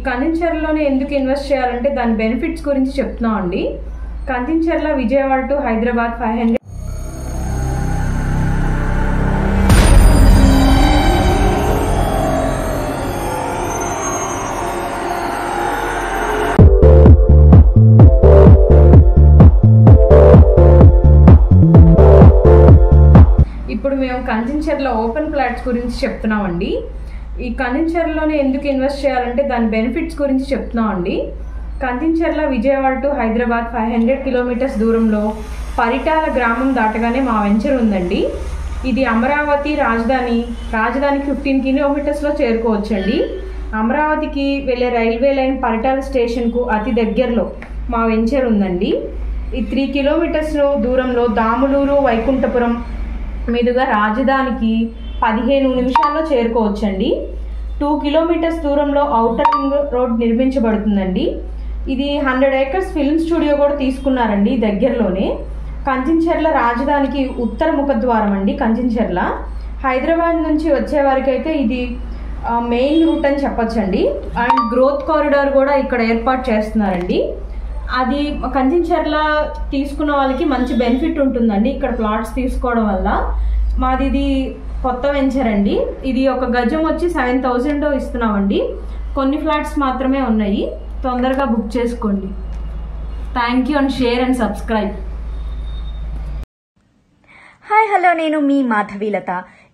కందించర్లలోనే ఎందుకు ఇన్వెస్ట్ చేయాలంటే దాని బెనిఫిట్స్ గురించి చెప్తున్నాం అండి. కందించర్ల విజయవాడ టు హైదరాబాద్ 500. ఇప్పుడు మేము కందించర్ల ఓపెన్ ప్లాట్స్ గురించి చెప్తున్నామండి. ఈ కందించర్లలోనే ఎందుకు ఇన్వెస్ట్ చేయాలంటే దాని బెనిఫిట్స్ గురించి చెప్తున్నాం అండి. కందించర్ల విజయవాడ టు హైదరాబాద్ 500 కిలోమీటర్స్ దూరంలో పరిటాల గ్రామం దాటగానే మా వెంచర్ ఉందండి. ఇది అమరావతి రాజధానికి 15 కిలోమీటర్స్లో చేరుకోవచ్చండి. అమరావతికి వెళ్ళే రైల్వే లైన్ పరిటాల స్టేషన్కు అతి దగ్గరలో మా వెంచర్ ఉందండి. ఈ 3 కిలోమీటర్స్ దూరంలో దాములూరు వైకుంఠపురం మీదుగా రాజధానికి 15 నిమిషాల్లో చేరుకోవచ్చండి. 2 కిలోమీటర్స్ దూరంలో ఔటర్ రింగ్ రోడ్ నిర్మించబడుతుందండి. ఇది 100 ఏకర్స్ ఫిల్మ్ స్టూడియో కూడా తీసుకున్నారండి దగ్గరలోనే. కందించర్ల రాజధానికి ఉత్తర ముఖద్వారం అండి. కందించర్ల హైదరాబాద్ నుంచి వచ్చే వారికైతే ఇది మెయిన్ రూట్ అని చెప్పొచ్చండి. అండ్ గ్రోత్ కారిడార్ కూడా ఇక్కడ ఏర్పాటు చేస్తున్నారండి. అది కందించర్ల తీసుకున్న వాళ్ళకి మంచి బెనిఫిట్ ఉంటుందండి ఇక్కడ ప్లాట్స్ తీసుకోవడం వల్ల. మాది ఇది కొత్త వెంచర్ అండి. ఇది ఒక గజం వచ్చి 7,000 ఇస్తున్నామండి. కొన్ని ఫ్లాట్స్ మాత్రమే ఉన్నాయి, తొందరగా బుక్ చేసుకోండి. Thank you and share and subscribe. Hi hello, నేను మీ మాధవీలత.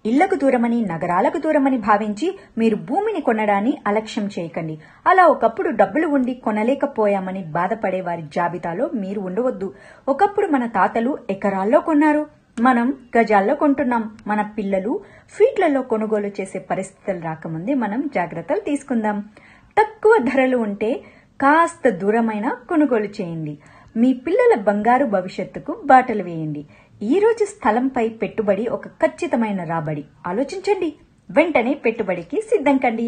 ఇళ్లకు దూరమని నగరాలకు దూరమని భావించి మీరు భూమిని కొనడాన్ని అలక్ష్యం చేయకండి. అలా ఒకప్పుడు డబ్బులు ఉండి కొనలేకపోయామని బాధపడే వారి జాబితాలో మీరు ఉండవద్దు. ఒకప్పుడు మన తాతలు ఎకరాల్లో కొన్నారు, మనం గజాల్లో కొంటున్నాం. మన పిల్లలు ఫీట్లలో కొనుగోలు చేసే పరిస్థితులు రాకముందే మనం జాగ్రత్తలు తీసుకుందాం. తక్కువ ధరలు ఉంటే కాస్త దూరమైన కొనుగోలు చేయండి. మీ పిల్లల బంగారు భవిష్యత్తుకు బాటలు వేయండి. ఈ రోజు స్థలంపై పెట్టుబడి ఒక ఖచ్చితమైన రాబడి. ఆలోచించండి, వెంటనే పెట్టుబడికి సిద్ధం కండి.